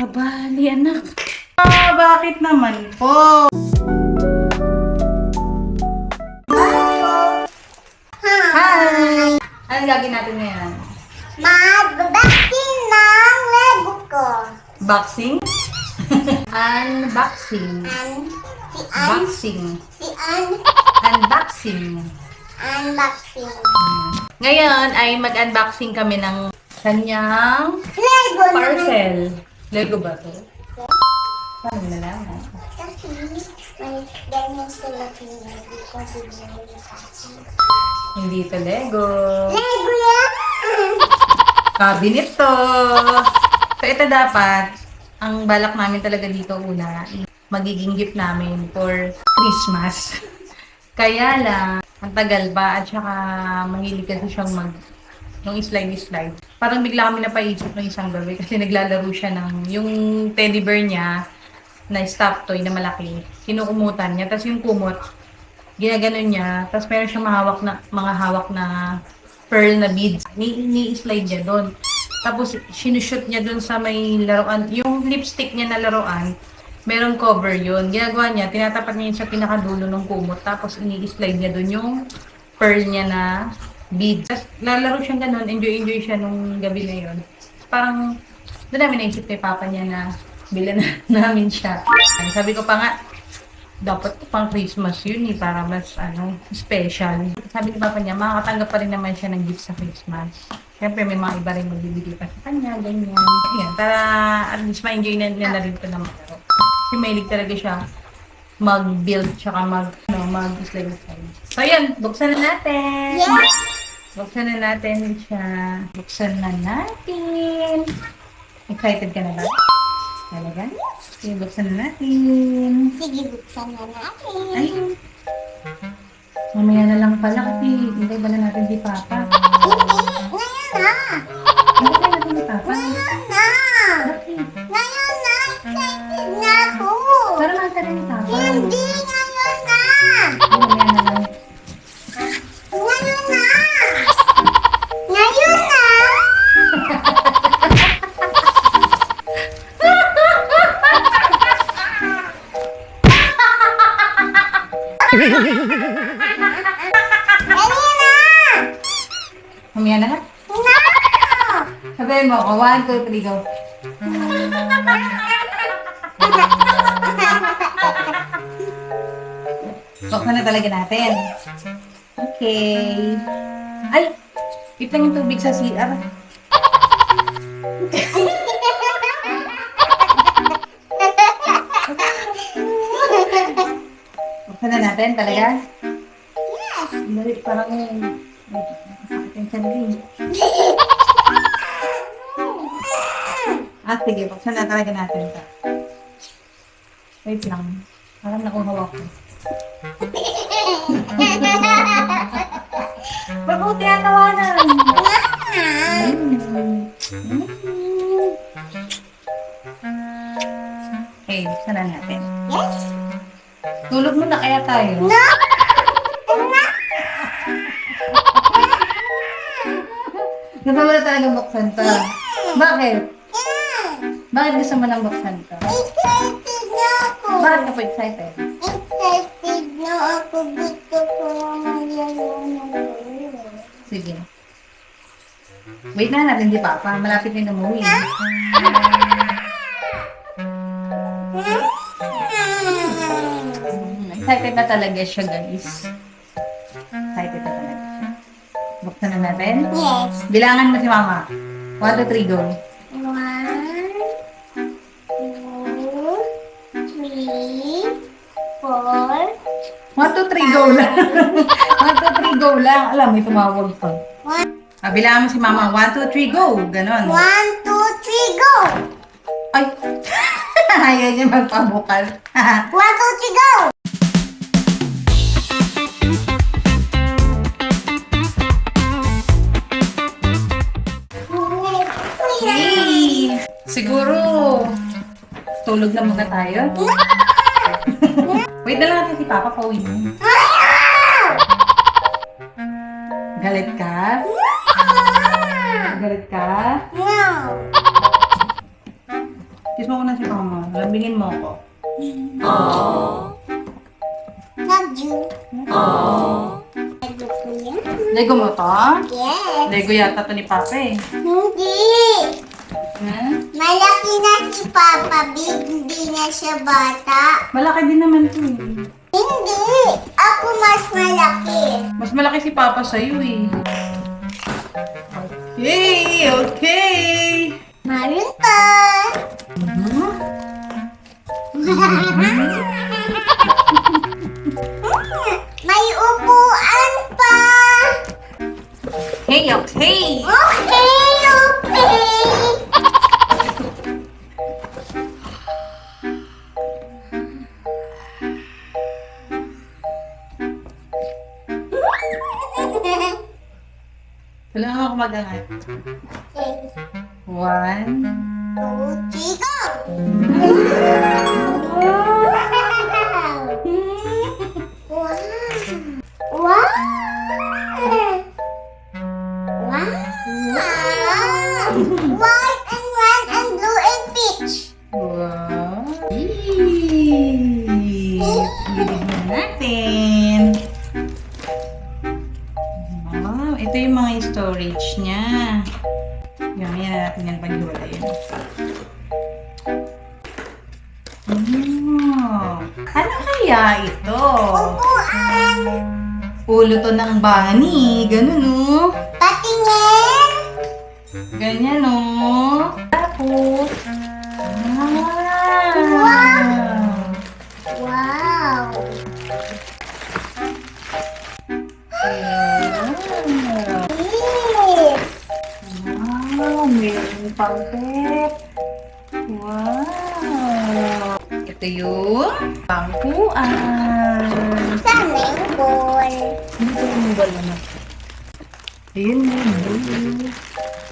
Kabali, anak. Bakit naman po? Hi! Anong gagawin natin ngayon? Mag-boxing ng Lego ko. Boxing? Unboxing. Boxing. Unboxing. Unboxing. Ngayon ay mag-unboxing kami ng kanyang Lego parcel. Lego ba ito? Paano mo nalaman? Kasi may ganyan sila pinili ko binili sa akin. Hindi ito Lego. Lego yan! Cabinet to. So ito dapat, ang balak namin talaga dito una, magiging gift namin for Christmas. Kaya lang, ang tagal pa at saka mahilig kasi siyang nung slide. Parang bigla kami napaisip ng isang gabi kasi naglalaro siya ng yung teddy bear niya na stuffed toy na malaki. Kinukumutan niya. Tapos yung kumot, ginaganon niya. Tapos meron siyang mga hawak na pearl na beads. Ni-slide niya doon. Tapos sinushoot niya doon sa may laruan. Yung lipstick niya na laruan, merong cover yun. Ginagawa niya, tinatapat niya yun sa pinakadulo ng kumot. Tapos ini-slide niya doon yung pearl niya na beads. Tapos lalaro siyang ganun. Enjoy siya nung gabi na yun. Parang doon namin naisip kay papa niya na bilan namin siya. Sabi ko pa nga, dapat pang Christmas yun eh, para mas special. Sabi ni papa niya, makakatanggap pa rin naman siya ng gift sa Christmas. Siyempre may mga iba rin magbibigay pa sa kanya, ganyan. Ayan, para at least ma-enjoy na rin ito ng mga. Kasi mahilig talaga siya mag-build tsaka mag-slide. So yun, buksan na natin. Yes! Buksan na natin siya. Buksan na natin. Excited ka na ba? Talaga? Sige, buksan na natin. Sige, buksan na natin. Ay, mamaya na lang pala kasi hintay ba na natin si Papa? Hindi, ngayon na. Hintay natin si Papa. Ngayon na. Bakit? Ngayon na. Excited na ako. Para lang tayo ni Papa. Hindi, ngayon na. Ay, mamaya na lang. Ngayon na. Ngayon na. Ngayon na. Mamaya na lang. Na. Sabihin mo ako, 1, 2, 3, go. Buksan na talaga natin. Okay. Ay! Keep lang yung tubig sa CR. Buksan na natin talaga. Yes. Dali, parang sakit yung tiyan din. Sige, buksan na talaga natin ito. Wait lang. Parang nakuhaw ako. Mabuti ang tawanan. Okay, buksan na natin. Yes. Tulog mo na kaya tayo. No. Gusto mo na talaga buksan to. Bakit? Bakit gusto mo nang buksan to? Excited na ako. Bakit ka po excited? Excited na ako. Gusto ko maglaro ng laro. Sige. Wait na natin di Papa. Malapit na yung umuwi. Excited na talaga siya, guys. Excited na talaga siya. Buksan na natin? Yes. Bilangan mo si Mama. 1, 2, 3, go. 1, 2, 3, 4. 1, 2, 3, go lang. 1, 2, 3, go lang. Alam, may tumawag pa. Bilangan mo si Mama. 1, 2, 3, go. Ganon. 1, 2, 3, go! Ay! Ayaw niya magpabukal. 1, 2, 3, go! Hey! Siguro, tulog na muna tayo. Wait na lang natin si Papa pauwi mo. Galit ka? Galit ka? No. Si Kiss mo ko na si mama. Lambingin mo ako. Love you. Lego ko yan. Lego mo to? Yes. Lego yata to ni Papa eh. Hindi. Hmm? Malaki na si Papa Big, hindi na siya bata. Malaki din naman to eh. Hindi. Ako mas malaki. Mas malaki si Papa sa'yo eh. Okay, okay. Maroon pa. May upuan pa. Hey, okay. Okay, okay. Kailangan ako mag-angat. Okay. 1. 2, 3, go! Wow! Wow! Wow! White and red and blue and peach. Wow. Gilig na natin. Wow, ito yung mga storage niya. Yan natin yan paghiwalayin. Ano kaya ito? Upuan. Ulo to ng bunny. Ganun, no? Patingin. Ganyan, no? Tapos, Wow! Yes. Wow, meron pang pet. Wow. Ito yung pangkuan. Saan na yung ball? Dito yung bala na. Ayun yun.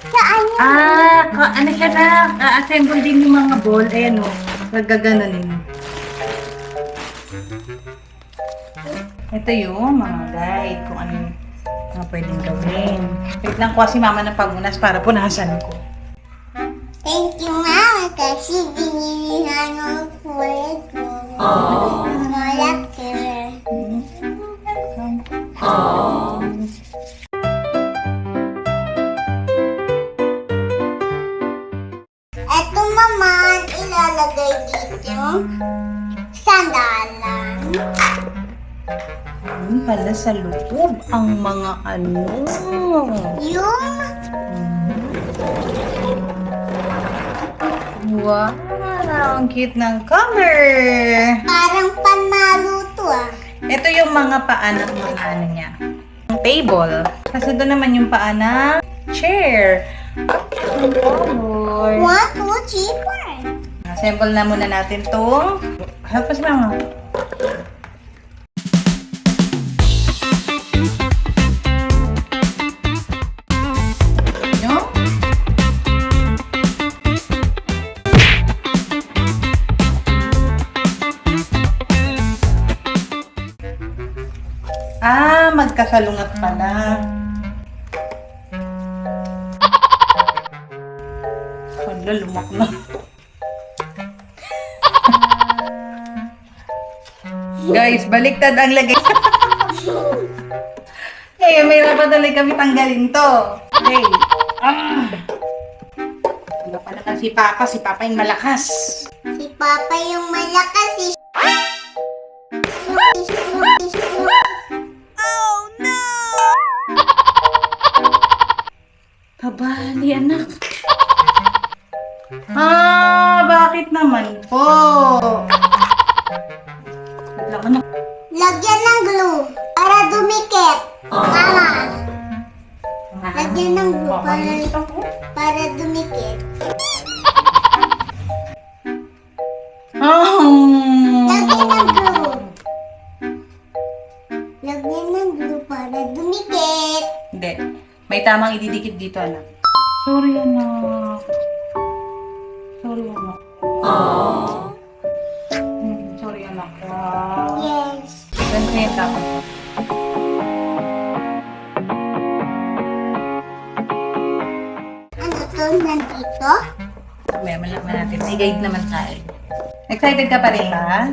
Saan yun? Ano siya na? Assemble din yung mga ball. Ayan o. Nagaganonin. Ito yung mga guide kung ano yung mga pwedeng gawin. Wait lang ko si mama ng pagunas para punasan ko. Thank you, Mama, kasi binili na ng kulay ko. Malaki. Eto naman, ilalagay dito yung sandalan. Yun pala sa loob ang mga ano. Yung Wow! Ang cute ng color! parang panmaluto ah. Ito yung mga paa ng mga ano niya. Ang table. Kasi doon naman yung paa ng chair. Ang color. 1, 2, 3, 4. Assemble na muna natin tong... Help us, mama. Yung? Magkasalungat pala. Hala, lumak na. Guys, baliktad ang lagay. Hey, may rapat talaga kami tanggalin to. Hey. Wala pala na si Papa. Si Papa yung malakas. Si Papa yung malakas. Oh no! Kabali, anak. Bakit naman po? Wait lang, anak. Lagyan ng glue para dumikit. Mama, lagyan ng glue para dumikit. Lagyan ng glue. Lagyan ng glue para dumikit. Hindi. May tamang ididikit dito, anak. Sorry, anak. Sorry, anak. Sorry, anak. Yes. Ganito yung dapat. Ano to? Nandito? May malaman natin. May guide naman tayo. Excited ka pa rin, ha?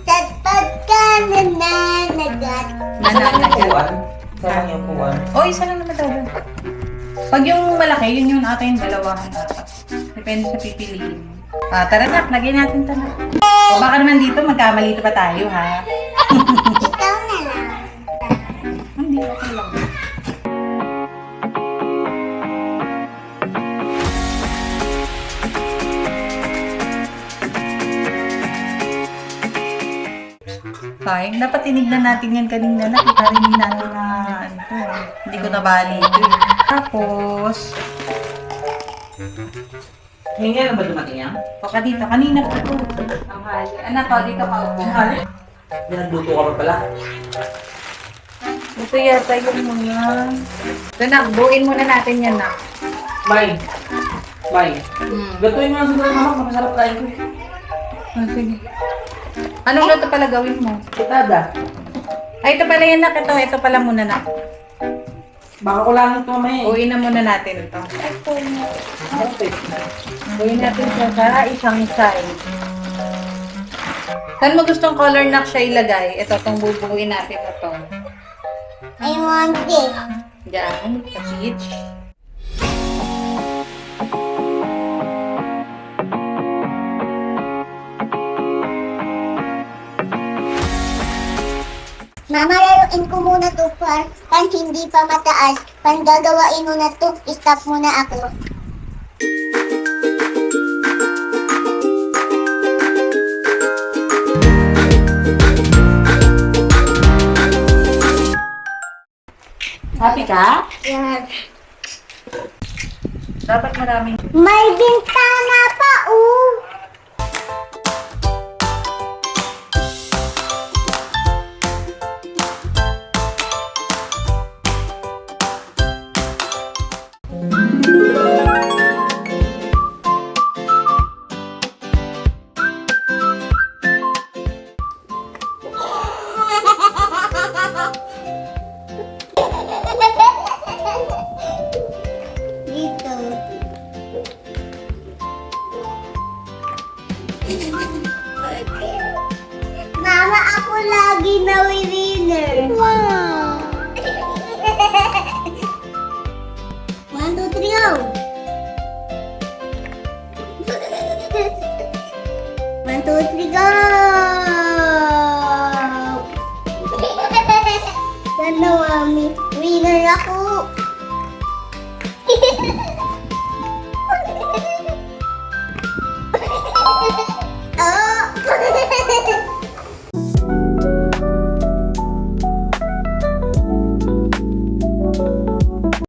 Tatad ka na nanagat. Nananagat. Saan yung upuan? O, isa lang naman daw. Pag yung malaki, yun yung ata yung dalawahan ata. Depende sa pipiliin. Tara na, lagay natin ito na. O baka naman dito, magkamalito pa tayo, ha? Ikaw na lang. Hindi, okay lang. Fine. Dapat tinignan natin yan kanina na. Kita rin natin na ano to. Hindi ko nabali ito. Tapos, Hindi na ba dumating yan? baka dito. Kanina pa ito. Ang hali. Anak ko, dito ka upo. Nagluto ka pa pala. Ito yata yung mga... Ito na, buuin muna natin yan na. Bye. Bye. Hmm. Gatuin mo lang siguro mama, masarap kain ko eh. Sige. Anong luto pala gawin mo? Kitada. Ay, ito pala yan nak. Ito pala muna na. Baka kulangin ito mamaya eh. Buuin na muna natin ito. Okay. Buuin natin siya sa isang side. Saan mo gustong color na siya ilagay? Ito, itong bubuuin natin ito. I want this. Diyan, sa peach. Mama, laruin ko muna to pan hindi pa mataas. Pan gagawain mo na to, stop muna ako. Happy ka? Yan. Dapat maraming... May bintana pa, oh. Dito. Mama, ako lagi na winner. Wow! 1, 2, 3, go! 1, 2, 3, go! Sana, mami. Winner ako.